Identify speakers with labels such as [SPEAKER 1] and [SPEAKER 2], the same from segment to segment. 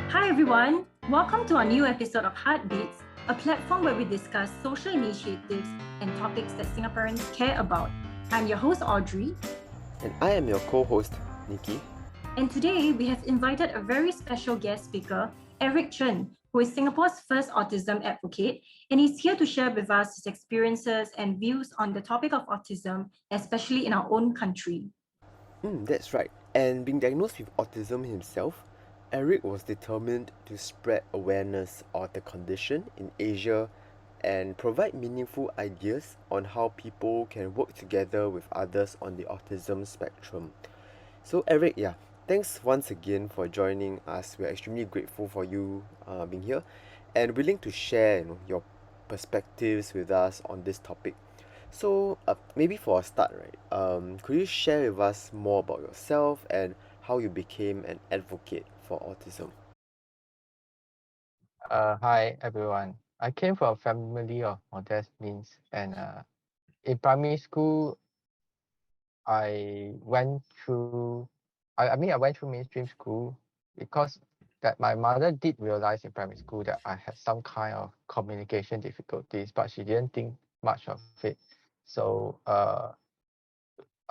[SPEAKER 1] Hi everyone, welcome to our new episode of HeartBeats, a platform where we discuss social initiatives and topics that Singaporeans care about. I'm your host Audrey,
[SPEAKER 2] And I am your co-host, Nikki.
[SPEAKER 1] and today we have invited a very special guest speaker, Eric Chen, who is Singapore's first autism advocate, and he's here to share with us his experiences and views on the topic of autism, especially in our own country.
[SPEAKER 2] That's right. And being diagnosed with autism himself, Eric was determined to spread awareness of the condition in Asia and provide meaningful ideas on how people can work together with others on the autism spectrum. So Eric, thanks once again for joining us. We're extremely grateful for you being here and willing to share your perspectives with us on this topic. So maybe for a start, right? Could you share with us more about yourself and how you became an advocate for autism?
[SPEAKER 3] Hi everyone. I came from a family of modest means, and in primary school, I went through. I went through mainstream school because that my mother did realize in primary school that I had some kind of communication difficulties, but she didn't think much of it. So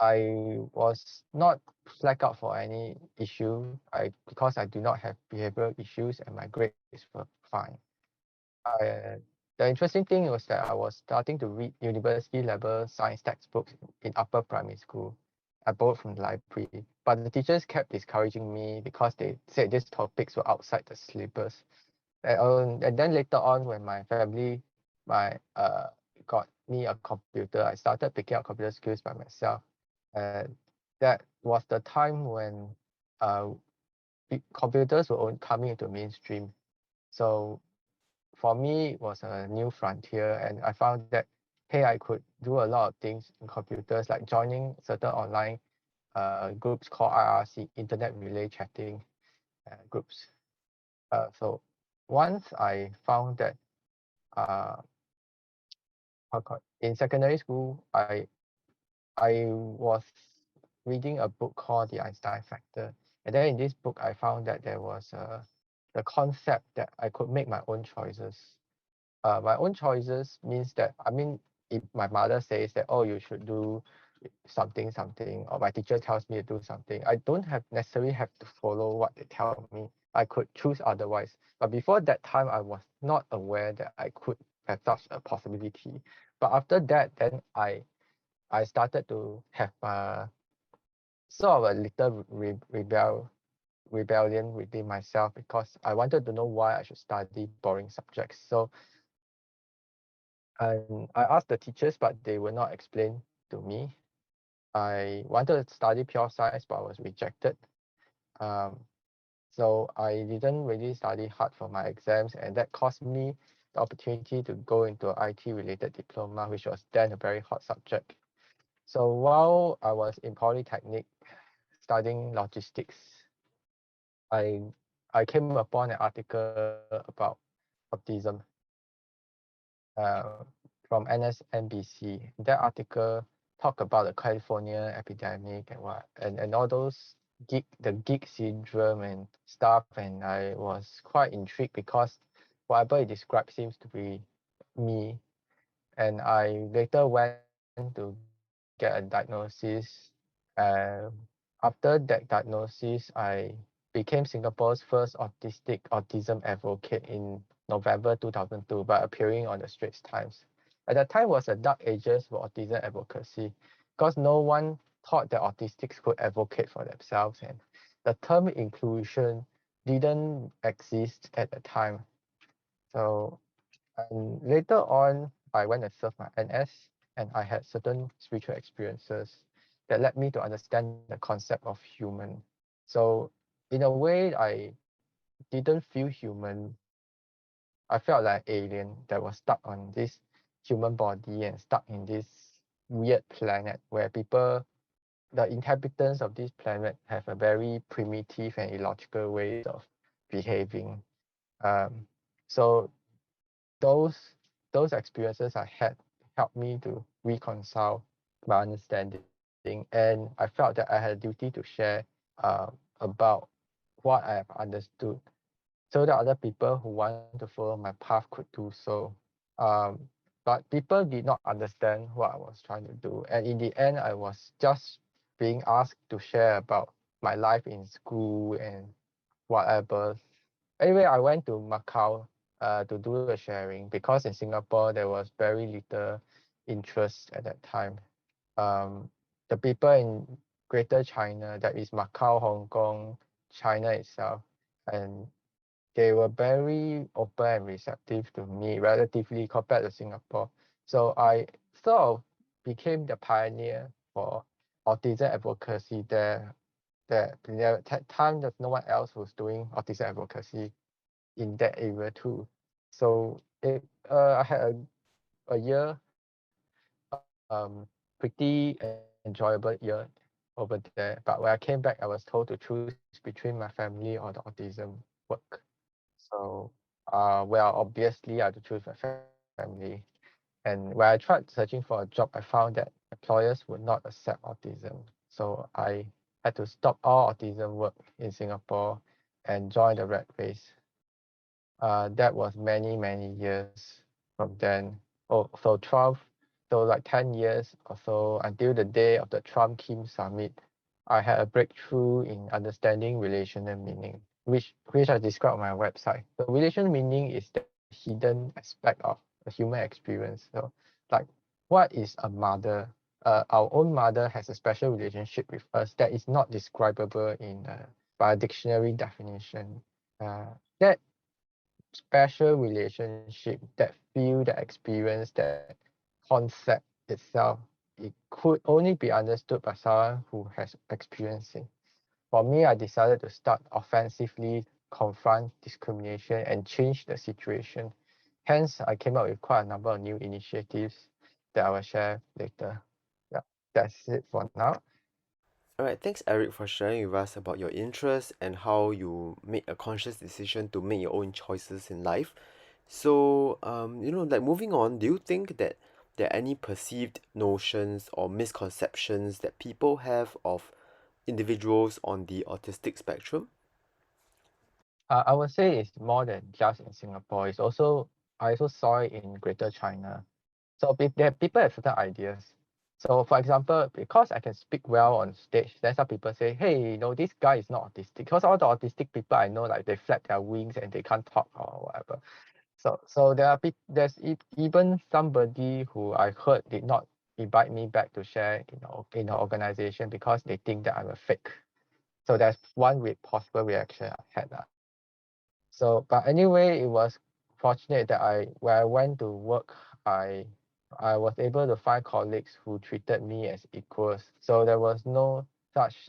[SPEAKER 3] I was not flagged out for any issue. Because I do not have behavioral issues and my grades were fine. The interesting thing was that I was starting to read university level science textbooks in upper primary school. I borrowed from the library, but the teachers kept discouraging me because they said these topics were outside the syllabus. And then later on, when my family got me a computer, I started picking up computer skills by myself. And that was the time when uh, computers were coming into mainstream. So for me, it was a new frontier, and I found that hey, I could do a lot of things in computers, like joining certain online groups called IRC, Internet Relay Chatting groups. So once I found that uh, in secondary school, I was reading a book called The Einstein Factor, and then in this book, I found that there was the concept that I could make my own choices. My own choices means that, I mean, if my mother says that, oh, you should do something, or my teacher tells me to do something, I don't have necessarily have to follow what they tell me. I could choose otherwise. But before that time, I was not aware that I could have such a possibility. But after that, then I started to have sort of a little rebellion within myself, because I wanted to know why I should study boring subjects. So and I asked the teachers, but they would not explain to me. I wanted to study pure science, but I was rejected. Um, so I didn't really study hard for my exams, and that cost me the opportunity to go into an IT related diploma, which was then a very hot subject. So while I was in Polytechnic studying logistics, I I came upon an article about autism uh, from NSNBC. That article talked about the California epidemic and and all those geek syndrome and stuff, and I was quite intrigued because whatever it described seems to be me. And I later went to get a diagnosis. After that diagnosis, I became Singapore's first autism advocate in November 2002 by appearing on the Straits Times. At that time was the dark ages for autism advocacy, because no one thought that autistics could advocate for themselves, and the term inclusion didn't exist at the time. So and later on, I went and served my NS, and I had certain spiritual experiences that led me to understand the concept of human. So in a way, I didn't feel human. I felt like an alien that was stuck on this human body and stuck in this weird planet where the inhabitants of this planet have a very primitive and illogical ways of behaving. Um, so those those experiences I had helped me to reconcile my understanding, and I felt that I had a duty to share uh, about what I have understood so that other people who want to follow my path could do so. Um, but people did not understand what I was trying to do. And in the end, I was just being asked to share about my life in school and whatever. Anyway, I went to Macau to do the sharing because in Singapore there was very little interest at that time. Um, the people in Greater China, that is Macau, Hong Kong, China itself, and they were very open and receptive to me relatively compared to Singapore. So I sort of became the pioneer for autism advocacy there. There at time there's no one else who's doing autism advocacy in that area too. So I had a year, pretty enjoyable year over there. But when I came back, I was told to choose between my family or the autism work. So, well, obviously I had to choose my family. And when I tried searching for a job, I found that employers would not accept autism. So I had to stop all autism work in Singapore and join the rat race. That was many years from then. Oh, so 12, so like 10 years or so until the day of the Trump-Kim summit, I had a breakthrough in understanding relational meaning, which I describe on my website. The relational meaning is the hidden aspect of the human experience. So, like, what is a mother? Our own mother has a special relationship with us that is not describable in by a dictionary definition. That special relationship, that feel, that experience, that concept itself, it could only be understood by someone who has experienced it. For me, I decided to start offensively confront discrimination and change the situation. Hence, I came up with quite a number of new initiatives that I will share later. Yeah, that's it for now.
[SPEAKER 2] Alright, thanks Eric for sharing with us about your interests and how you make a conscious decision to make your own choices in life. So, like moving on, do you think that there are any perceived notions or misconceptions that people have of individuals on the autistic spectrum?
[SPEAKER 3] I would say it's more than just in Singapore. It's also I also saw it in Greater China. So people have certain ideas. So for example, because I can speak well on stage, then some people say, hey, this guy is not autistic. Because all the autistic people I know, like they flap their wings and they can't talk or whatever. So even somebody who I heard did not invite me back to share, in the organization because they think that I'm a fake. So that's one possible reaction I had. So, but anyway, it was fortunate that when I went to work, I I was able to find colleagues who treated me as equals. So there was no such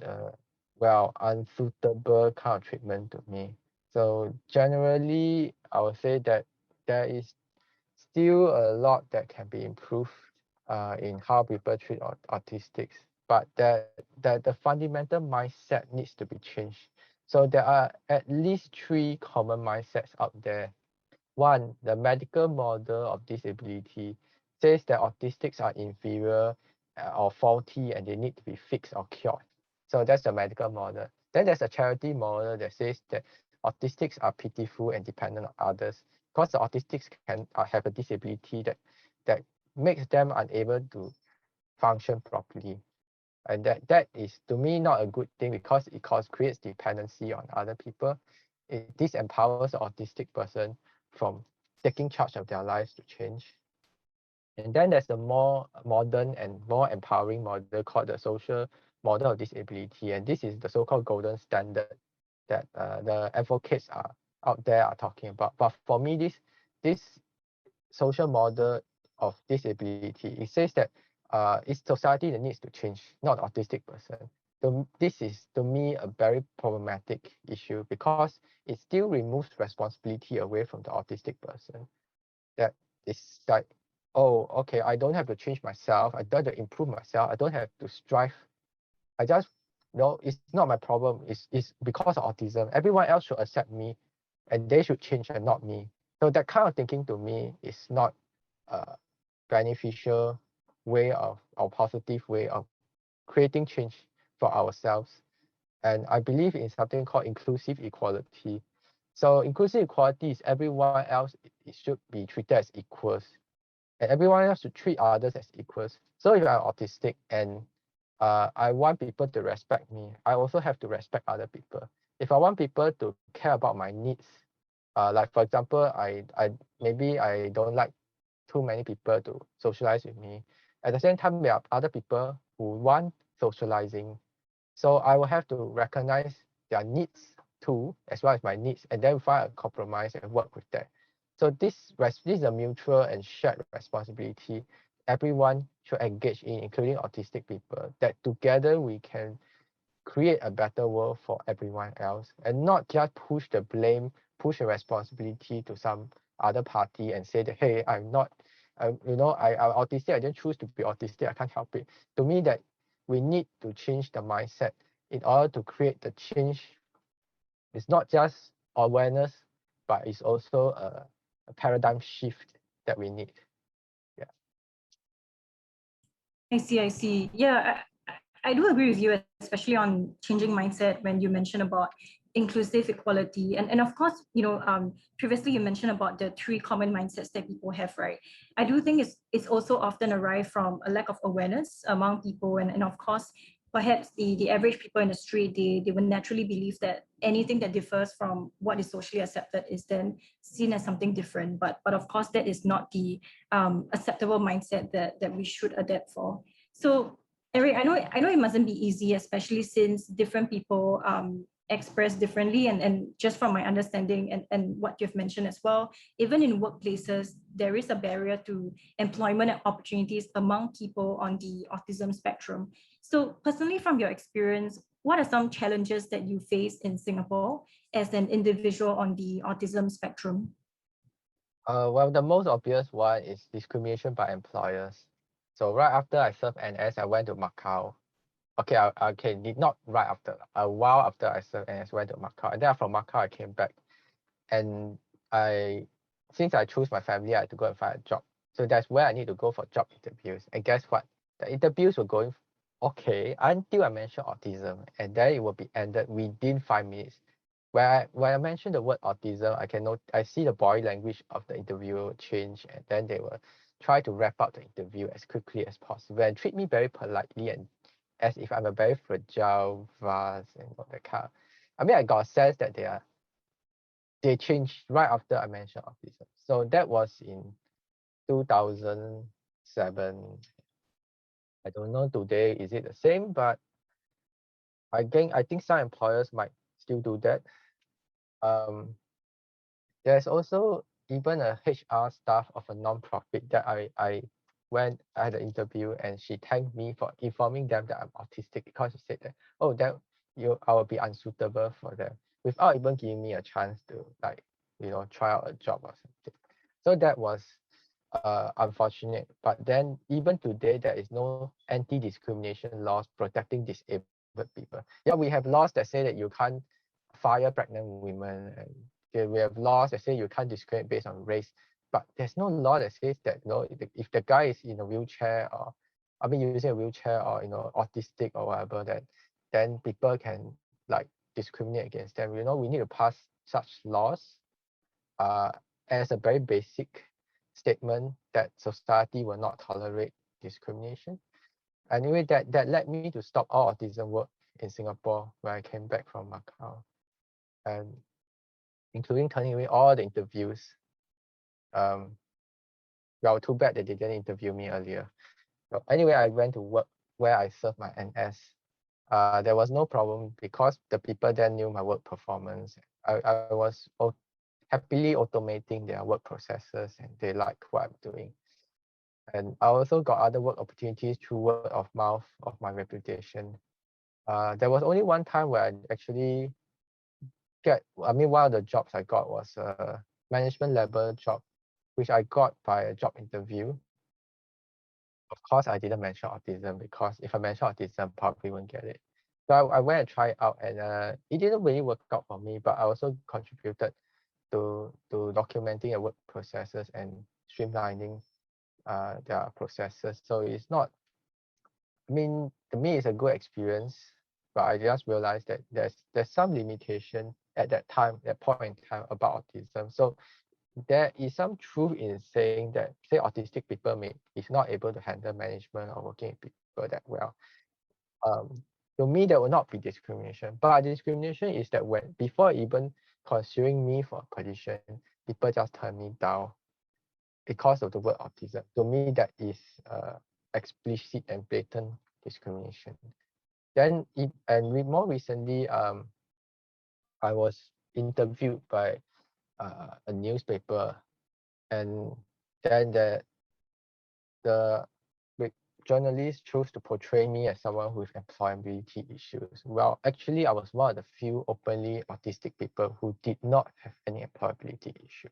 [SPEAKER 3] unsuitable kind of treatment to me. So generally, I would say that there is still a lot that can be improved in how people treat autistics, but that the fundamental mindset needs to be changed. So there are at least three common mindsets out there. One, the medical model of disability says that autistics are inferior or faulty and they need to be fixed or cured. So that's the medical model. Then there's a charity model that says that autistics are pitiful and dependent on others because the autistics can have a disability that makes them unable to function properly. And that is to me not a good thing because it creates dependency on other people. It disempowers the autistic person from taking charge of their lives to change. And then there's a more modern and more empowering model called the social model of disability. And this is the so-called golden standard that the advocates are out there are talking about. But for me, this social model of disability, it says that it's society that needs to change, not autistic person. So this is to me a very problematic issue because it still removes responsibility away from the autistic person. That is like, oh, okay, I don't have to change myself. I don't have to improve myself. I don't have to strive. I just, it's not my problem. It's because of autism. Everyone else should accept me and they should change and not me. So that kind of thinking to me is not a beneficial way of or positive way of creating change for ourselves. And I believe in something called inclusive equality. So inclusive equality is everyone else it should be treated as equals, and everyone else should treat others as equals. So if I'm autistic and I want people to respect me, I also have to respect other people. If I want people to care about my needs, like for example, maybe I don't like too many people to socialize with me. At the same time, there are other people who want socializing. So I will have to recognize their needs too, as well as my needs, and then find a compromise and work with that. So this is a mutual and shared responsibility everyone should engage in, including autistic people, that together we can create a better world for everyone else, and not just push the blame, push the responsibility to some other party and say that, hey, I'm not, I'm autistic, I didn't choose to be autistic, I can't help it. To me, that we need to change the mindset in order to create the change. It's not just awareness, but it's also a paradigm shift that we need. Yeah.
[SPEAKER 1] I see. Yeah, I do agree with you, especially on changing mindset when you mention about inclusive equality. And of course, previously you mentioned about the three common mindsets that people have, right? I do think it's also often arrived from a lack of awareness among people. And of course, perhaps the average people in the street, they will naturally believe that anything that differs from what is socially accepted is then seen as something different. But of course, that is not the acceptable mindset that we should adapt for. So Eric, I know it mustn't be easy, especially since different people express differently. And just from my understanding and what you've mentioned as well, even in workplaces, there is a barrier to employment opportunities among people on the autism spectrum. So personally, from your experience, what are some challenges that you face in Singapore as an individual on the autism spectrum?
[SPEAKER 3] Well, the most obvious one is discrimination by employers. So right after I served NS, I went to Macau. Okay, not right after. A while after I served NS, went to Macau, and then from Macau I came back, and since I chose my family, I had to go and find a job. So that's where I need to go for job interviews. And guess what? The interviews were going okay until I mentioned autism, and then it will be ended within 5 minutes. When I mentioned the word autism, I see the body language of the interviewer change, and then they will try to wrap up the interview as quickly as possible and treat me very politely and as if I'm a very fragile vase and all that kind of. I mean, I got a sense that they changed right after I mentioned autism. So that was in 2007. I don't know today is it the same, but I think some employers might still do that. Um, there's also even a HR staff of a non-profit that I went I had an interview, and she thanked me for informing them that I'm autistic, because she said that, oh, that I will be unsuitable for them, without even giving me a chance to, like, try out a job or something. So that was unfortunate. But then even today there is no anti-discrimination laws protecting disabled people. Yeah, we have laws that say that you can't fire pregnant women, and we have laws that say you can't discriminate based on race, but there's no law that says that, if the guy is in a wheelchair, or I mean using a wheelchair, or autistic or whatever, that then people can, like, discriminate against them. We need to pass such laws uh, as a very basic statement that society will not tolerate discrimination. Anyway, that led me to stop all autism work in Singapore when I came back from Macau, and including turning away all the interviews. Well, too bad that they didn't interview me earlier. But anyway, I went to work where I served my NS. There was no problem because the people there knew my work performance. I was happily automating their work processes, and they like what I'm doing. And I also got other work opportunities through word of mouth of my reputation. There was only one time where I actually one of the jobs I got was a management level job, which I got by a job interview. Of course, I didn't mention autism, because if I mention autism, probably won't get it. So I went and tried out, and it didn't really work out for me, but I also contributed to documenting the work processes and streamlining their processes. So it's not, I mean, to me, it's a good experience, but I just realized that there's some limitation at that point in time about autism. So there is some truth in saying that, say, autistic people is not able to handle management or working with people that well. To me, there will not be discrimination. But discrimination is that when before even considering me for a position, people just turn me down because of the word autism. To me, that is explicit and blatant discrimination. Then, more recently, I was interviewed by a newspaper, and then the journalist chose to portray me as someone with employability issues. Well, actually, I was one of the few openly autistic people who did not have any employability issue.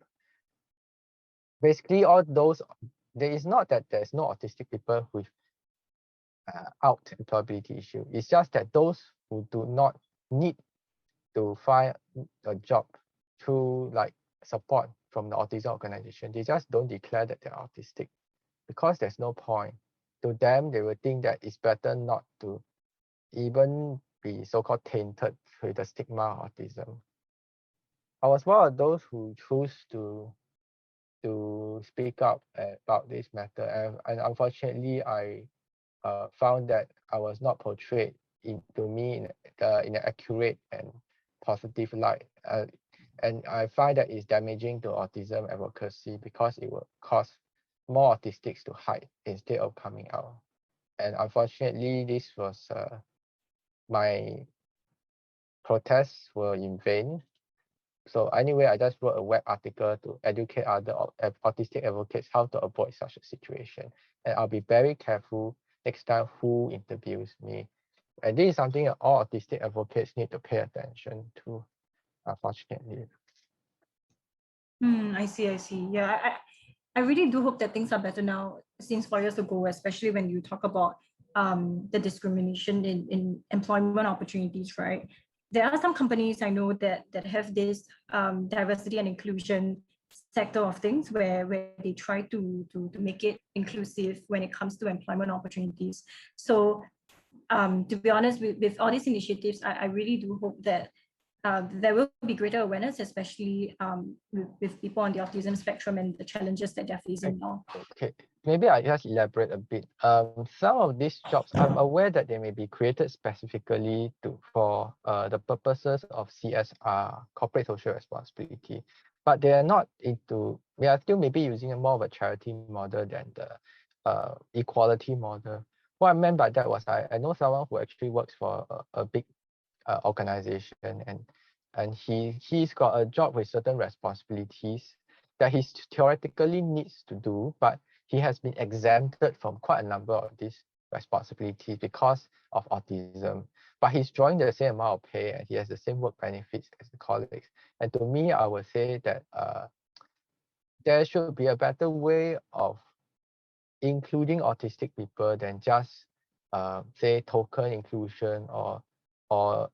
[SPEAKER 3] Basically, all those, there is not that there's no autistic people with out employability issue. It's just that those who do not need to find a job through like support from the autism organization, they just don't declare that they're autistic because there's no point. To them, they will think that it's better not to even be so-called tainted with the stigma of autism. I was one of those who chose to speak up about this matter, and unfortunately, I found that I was not portrayed to me in an accurate and positive light, and I find that it's damaging to autism advocacy because it will cause more autistics to hide instead of coming out. And unfortunately, this was my protests were in vain. So anyway, I just wrote a web article to educate other autistic advocates how to avoid such a situation. And I'll be very careful next time who interviews me. And this is something that all autistic advocates need to pay attention to, unfortunately.
[SPEAKER 1] I see. Yeah, I really do hope that things are better now since 4 years ago, especially when you talk about the discrimination in employment opportunities, right? There are some companies I know that have this diversity and inclusion sector of things where they try to make it inclusive when it comes to employment opportunities. So to be honest, with all these initiatives, I really do hope that there will be greater awareness, especially with people on the autism spectrum and the challenges that they're facing now.
[SPEAKER 3] Okay, maybe I just elaborate a bit. Some of these jobs, I'm aware that they may be created specifically for the purposes of CSR, corporate social responsibility, but they are not into. We are still maybe using a more of a charity model than the equality model. What I meant by that was I know someone who actually works for a big organization, and he's got a job with certain responsibilities that he theoretically needs to do, but he has been exempted from quite a number of these responsibilities because of autism. But he's drawing the same amount of pay and he has the same work benefits as the colleagues. And to me, I would say that there should be a better way of including autistic people than just say token inclusion or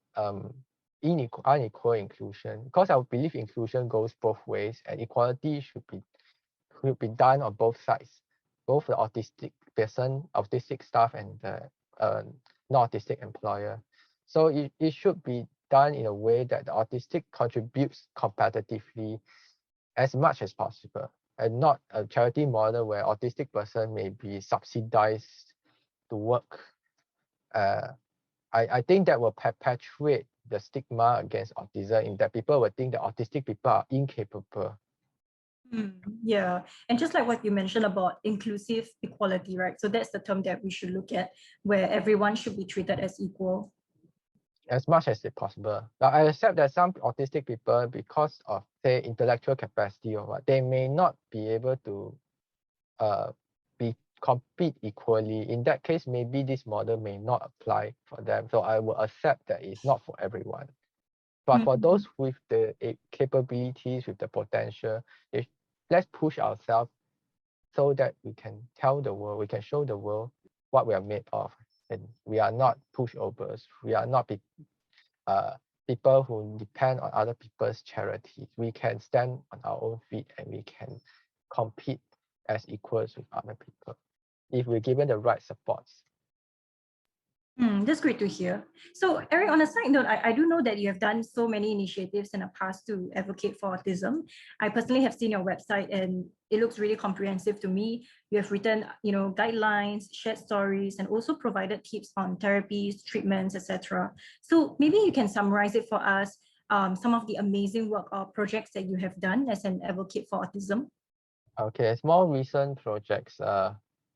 [SPEAKER 3] unequal inclusion, because I believe inclusion goes both ways and equality should be done on both sides, both the autistic person, autistic staff, and the non-autistic employer. So it should be done in a way that the autistic contributes competitively as much as possible, and not a charity model where autistic person may be subsidized to work. I think that will perpetuate the stigma against autism, in that people will think that autistic people are incapable.
[SPEAKER 1] Yeah, and just like what you mentioned about inclusive equality, right? So that's the term that we should look at, where everyone should be treated as equal.
[SPEAKER 3] As much as it's possible. Now, I accept that some autistic people, because of say intellectual capacity or what, they may not be able to compete equally. In that case, maybe this model may not apply for them. So I will accept that it's not for everyone. But for those with the capabilities, with the potential, let's push ourselves so that we can tell the world, we can show the world what we are made of. And we are not pushovers. We are not people who depend on other people's charity. We can stand on our own feet and we can compete as equals with other people if we're given the right supports.
[SPEAKER 1] That's great to hear. So, Eric, on a side note, I do know that you have done so many initiatives in the past to advocate for autism. I personally have seen your website and it looks really comprehensive to me. You have written, guidelines, shared stories, and also provided tips on therapies, treatments, etc. So maybe you can summarize it for us, some of the amazing work or projects that you have done as an advocate for autism.
[SPEAKER 3] Okay, it's more recent projects. So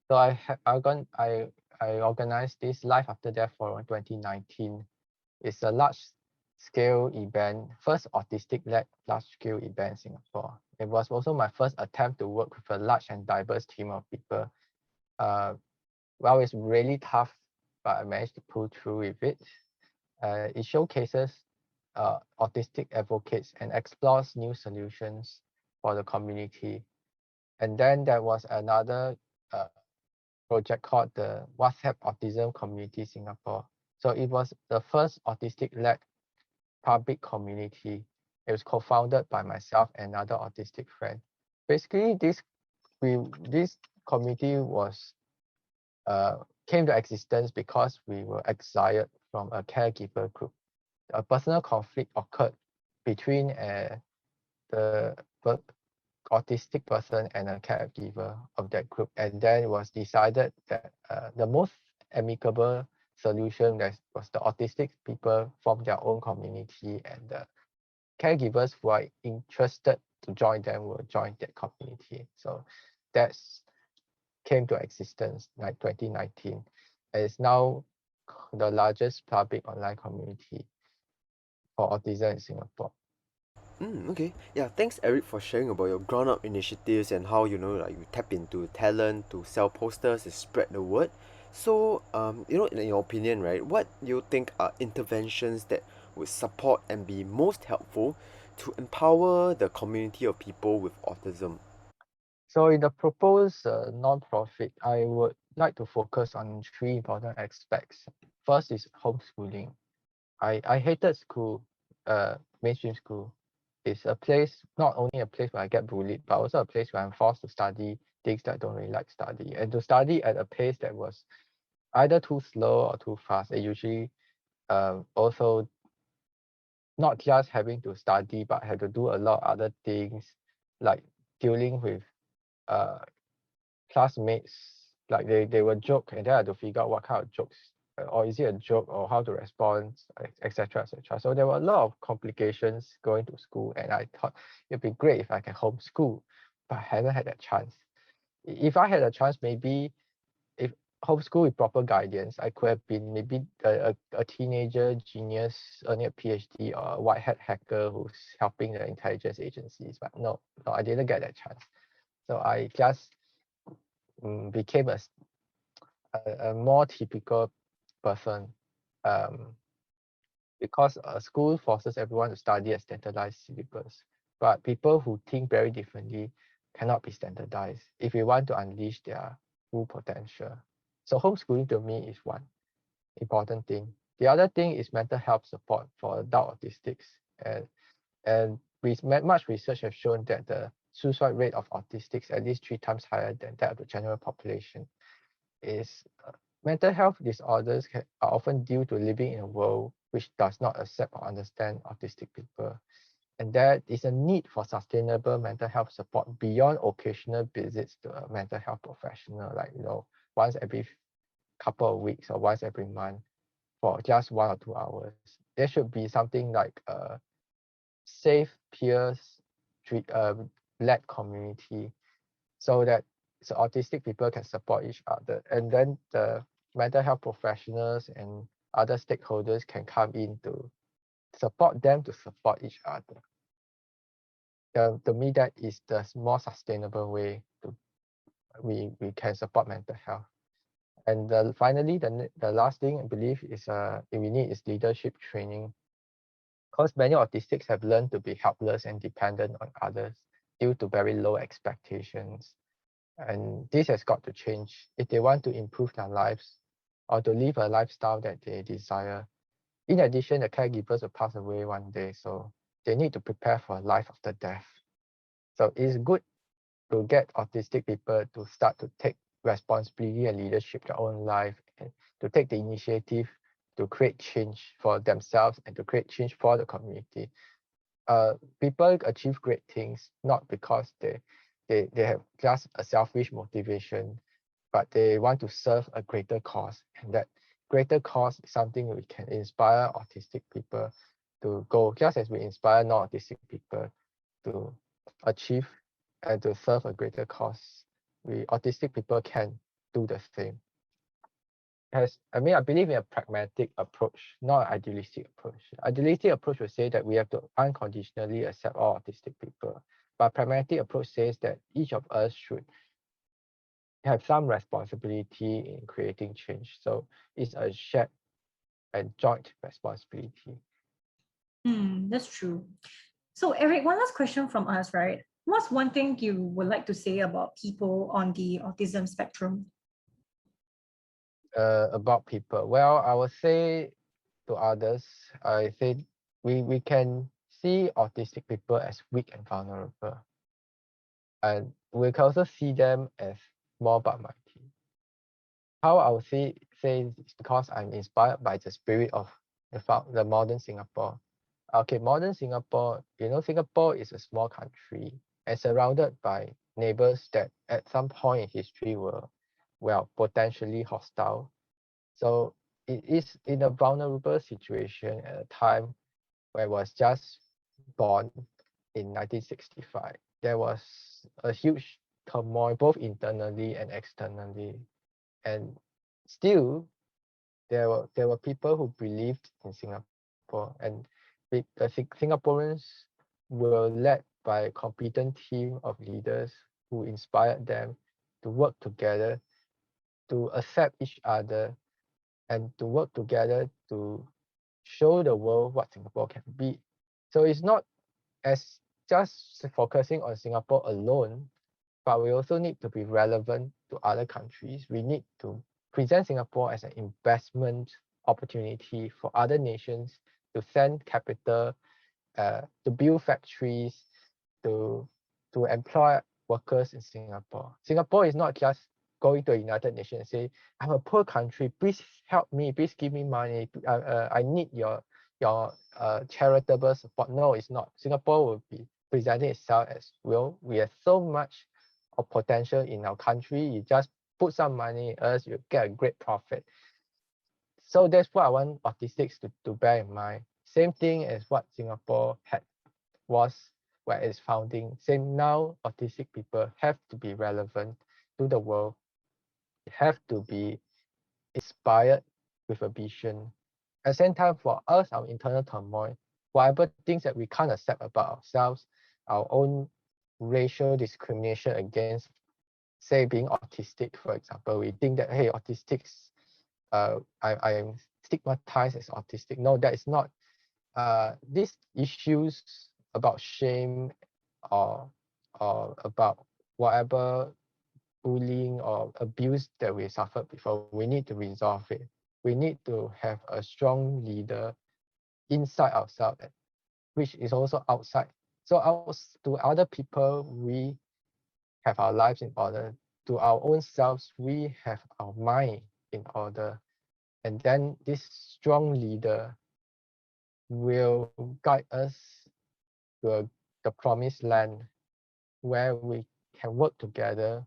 [SPEAKER 3] I organized this Life After Death Forum 2019. It's a large scale event, first autistic-led large scale event in Singapore. It was also my first attempt to work with a large and diverse team of people. Well, it's really tough, but I managed to pull through with it. It showcases autistic advocates and explores new solutions for the community. And then there was another project called the WhatsApp Autism Community Singapore. So it was the first autistic-led public community. It was co-founded by myself and another autistic friend. Basically, this community was came to existence because we were exiled from a caregiver group. A personal conflict occurred between the autistic person and a caregiver of that group, and then it was decided that the most amicable solution that was the autistic people form their own community, and the caregivers who are interested to join them will join that community. So that's came to existence like 2019. And it's now the largest public online community for autism in Singapore.
[SPEAKER 2] Okay. Yeah, thanks Eric for sharing about your ground up initiatives and how like you tap into talent to sell posters and spread the word. So, in your opinion, right, what do you think are interventions that would support and be most helpful to empower the community of people with autism?
[SPEAKER 3] So in the proposed non-profit, I would like to focus on three important aspects. First is homeschooling. I hated school, mainstream school. It's a place, not only a place where I get bullied, but also a place where I'm forced to study things that I don't really like study. And to study at a pace that was either too slow or too fast. It usually also not just having to study, but had to do a lot of other things, like dealing with uh, classmates, like they will joke and then I had to figure out what kind of jokes, or is it a joke, or how to respond, etc., etc. So there were a lot of complications going to school, and I thought it'd be great if I can homeschool, but I haven't had that chance. If I had a chance, maybe if homeschool with proper guidance, I could have been maybe a teenager genius earning a PhD, or a white hat hacker who's helping the intelligence agencies. But no, I didn't get that chance. So I just became a more typical person, because school forces everyone to study a standardized syllabus, but people who think very differently cannot be standardized if we want to unleash their full potential. So homeschooling to me is one important thing. The other thing is mental health support for adult autistics, and much research has shown that the suicide rate of autistics at least 3 times higher than that of the general population. Is mental health disorders are often due to living in a world which does not accept or understand autistic people. And there is a need for sustainable mental health support beyond occasional visits to a mental health professional, like once every couple of weeks or once every month for just 1 or 2 hours. There should be something like a safe peers led community, so that autistic people can support each other, and then the mental health professionals and other stakeholders can come in to support them to support each other. To me, that is the more sustainable way to we can support mental health. And finally, the last thing I believe is we need is leadership training, because many autistics have learned to be helpless and dependent on others due to very low expectations. And this has got to change if they want to improve their lives or to live a lifestyle that they desire. In addition, the caregivers will pass away one day, so they need to prepare for a life after death. So it's good to get autistic people to start to take responsibility and leadership their own life and to take the initiative to create change for themselves and to create change for the community. People achieve great things not because they have just a selfish motivation, but they want to serve a greater cause, and that greater cause is something we can inspire autistic people to go, just as we inspire non-autistic people to achieve and to serve a greater cause. We autistic people can do the same. I believe in a pragmatic approach, not an idealistic approach. Idealistic approach will say that we have to unconditionally accept all autistic people, but pragmatic approach says that each of us should have some responsibility in creating change. So it's a shared and joint responsibility.
[SPEAKER 1] That's true. So Eric, one last question from us, right? What's one thing you would like to say about people on the autism spectrum?
[SPEAKER 3] About people, well, I would say to others, I think we can see autistic people as weak and vulnerable, and we can also see them as small but mighty. How I would say it's because I'm inspired by the spirit of the modern Singapore. Okay, modern Singapore, Singapore is a small country and surrounded by neighbors that at some point in history were, well, potentially hostile. So it is in a vulnerable situation at a time where I was just born in 1965. There was a huge turmoil both internally and externally, and still there were people who believed in Singapore, and the Singaporeans were led by a competent team of leaders who inspired them to work together, to accept each other, and to work together to show the world what Singapore can be. So it's not as just focusing on Singapore alone, but we also need to be relevant to other countries. We need to present Singapore as an investment opportunity for other nations to send capital, to build factories, to employ workers in Singapore. Singapore is not just going to the United Nations and say, I'm a poor country, please help me, please give me money, I need your charitable support. No, it's not. Singapore will be presenting itself as, well, we have so much of potential in our country, you just put some money in us, you get a great profit. So that's what I want autistics to bear in mind. Same thing as what Singapore was where it's founding. Same now, autistic people have to be relevant to the world, have to be inspired with a vision. At the same time, for us, our internal turmoil, whatever things that we can't accept about ourselves, our own racial discrimination against, say, being autistic, for example, we think that, hey, autistics, I am stigmatized as autistic. No, that is not. These issues about shame or about whatever bullying or abuse that we suffered before, we need to resolve it. We need to have a strong leader inside ourselves, which is also outside. So to other people, we have our lives in order. To our own selves, we have our mind in order. And then this strong leader will guide us to the promised land where we can work together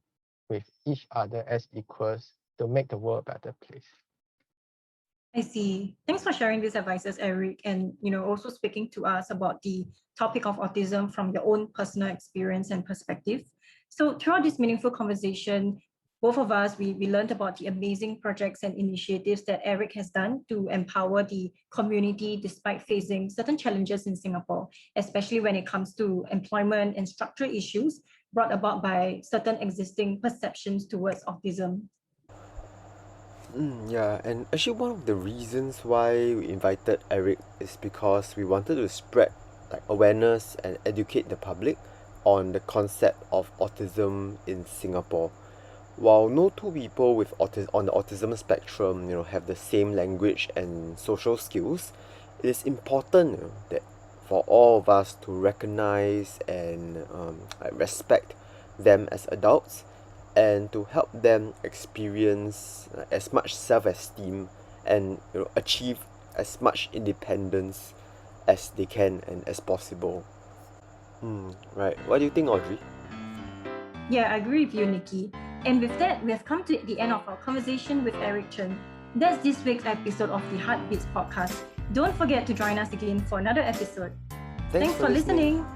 [SPEAKER 3] with each other as equals to make the world a better place.
[SPEAKER 1] I see. Thanks for sharing these advices, Eric, and also speaking to us about the topic of autism from your own personal experience and perspective. So throughout this meaningful conversation, both of us, we learned about the amazing projects and initiatives that Eric has done to empower the community despite facing certain challenges in Singapore, especially when it comes to employment and structural issues brought about by certain existing perceptions towards autism.
[SPEAKER 2] Yeah, and actually one of the reasons why we invited Eric is because we wanted to spread awareness and educate the public on the concept of autism in Singapore. While no two people with on the autism spectrum, have the same language and social skills, it is important, that for all of us to recognize and respect them as adults and to help them experience as much self-esteem and achieve as much independence as they can and as possible. Right. What do you think, Audrey?
[SPEAKER 1] Yeah, I agree with you, Nikki. And with that, we have come to the end of our conversation with Eric Chen. That's this week's episode of the HeartBeats podcast. Don't forget to join us again for another episode. Thanks for listening.